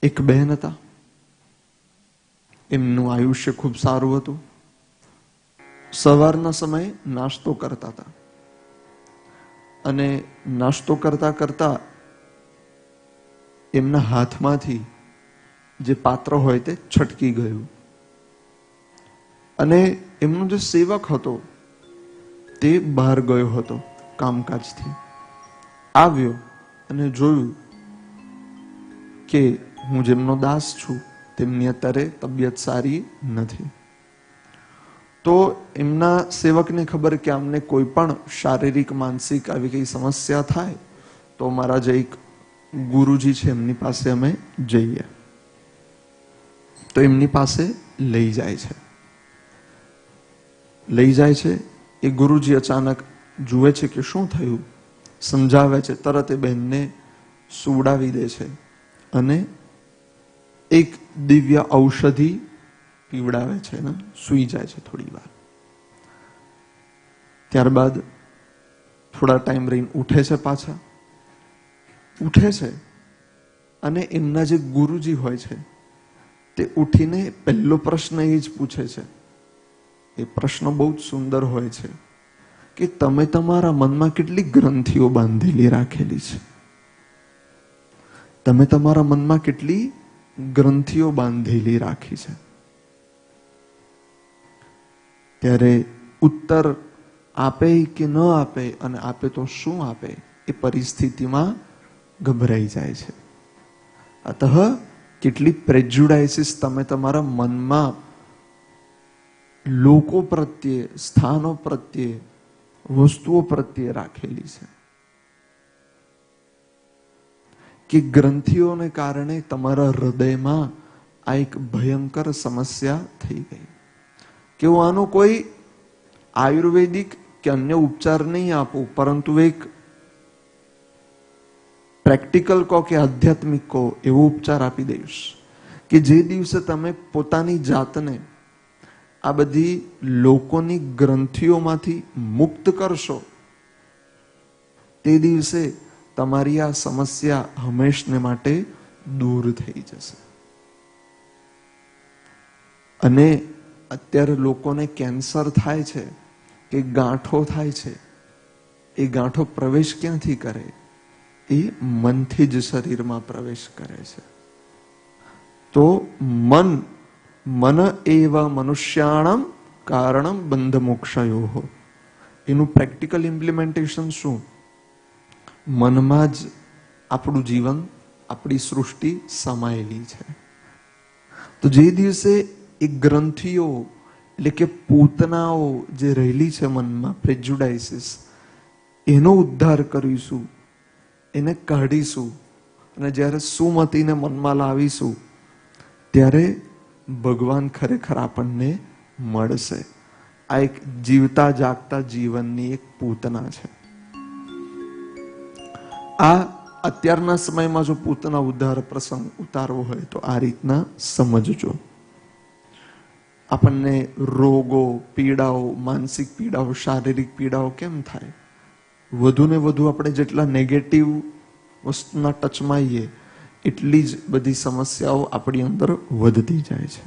એક બહેન હતા, એમનું આયુષ્ય ખૂબ સારું હતું. સવારના સમયે નાસ્તો કરતા હતા અને નાસ્તો કરતા કરતા એમના હાથમાંથી જે પાત્ર હોય તે છટકી ગયું અને એમનો જે સેવક હતો તે બહાર ગયો હતો કામકાજથી. આવ્યો અને જોયું કે હું જેમનો દાસ છું તેમની અત્યારે તબિયત સારી નથી. તો એમના સેવકને ખબર કે આમને કોઈ પણ શારીરિક માનસિક આવી કઈ સમસ્યા થાય તો મારા જે એક ગુરુજી છે એમની પાસે અમે જઈએ. તો એમની પાસે લઈ જાય છે. એ ગુરુજી અચાનક જુએ છે કે શું થયું, સમજાવે છે. તરત એ બહેનને સુવડાવી દે છે અને એક દિવ્ય ઔષધિ પીવડાવે છે ને સૂઈ જાય છે થોડી વાર. ત્યારબાદ થોડા ટાઈમ રહીને ઉઠે છે અને એમના જે ગુરુજી હોય છે તે ઉઠીને પહેલો પ્રશ્ન એ જ પૂછે છે. એ પ્રશ્ન બહુ જ સુંદર હોય છે કે તમે તમારા મનમાં કેટલી ગ્રંથિઓ બાંધેલી રાખેલી છે? તમે તમારા મનમાં કેટલી ગ્રંથિઓ બાંધેલી રાખી છે? ત્યારે ઉત્તર આપે કે ન આપે, અને આપે તો શું આપે, એ પરિસ્થિતિમાં ગભરાઈ જાય છે. અતઃ કેટલી પ્રેજ્યુડાઇસિસ તમે તમારા મનમાં લોકો પ્રત્યે, સ્થાનો પ્રત્યે, વસ્તુઓ પ્રત્યે રાખેલી છે કે ગ્રંથિઓને કારણે તમારા હૃદયમાં આ એક ભયંકર સમસ્યા થઈ ગઈ કે હું આનો કોઈ આયુર્વેદિક કે અન્ય ઉપચાર નહીં આપું, પરંતુ એક પ્રેક્ટિકલ કહો કે આધ્યાત્મિક કહો એવો ઉપચાર આપી દઈશ કે જે દિવસે તમે પોતાની જાતને આ બધી લોકોની ગ્રંથિઓમાંથી મુક્ત કરશો તે દિવસે તમારી આ સમસ્યા હંમેશને માટે દૂર થઈ જશે. અને અત્યારે લોકોને કેન્સર થાય છે કે ગાંઠો થાય છે, એ ગાંઠો પ્રવેશ ક્યાંથી કરે? એ મનથી જ શરીરમાં પ્રવેશ કરે છે. તો મન એવ મનુષ્યાણમ કારણમ બંધ મોક્ષયોઃ. એનું પ્રેક્ટિકલ ઇમ્પ્લિમેન્ટેશન શું? મનમાં જ આપણું જીવન, આપણી સૃષ્ટિ સમાયેલી છે. તો જે દિવસે એ ગ્રંથિઓ એટલે કે પૂતનાઓ જે રહેલી છે મનમાં, પ્રેજ્યુડાઇસિસ, એનો ઉદ્ધાર કરીશું, એને કાઢીશું અને જ્યારે સુમતિને મનમાં લાવીશું ત્યારે ભગવાન ખરેખર આપણને મળશે. આ એક જીવતા જાગતા જીવનની એક પૂતના છે. આ અત્યારના સમયમાં જો પૂતના ઉદ્ધાર પ્રસંગ ઉતારવો હોય તો આ રીતના સમજજો. આપણને રોગો, પીડાઓ, માનસિક પીડાઓ, શારીરિક પીડાઓ કેમ થાય? વધુ ને વધુ આપણે જેટલા નેગેટિવ વસ્તુના ટચમાં આવીએ એટલી જ બધી સમસ્યાઓ આપણી અંદર વધતી જાય છે.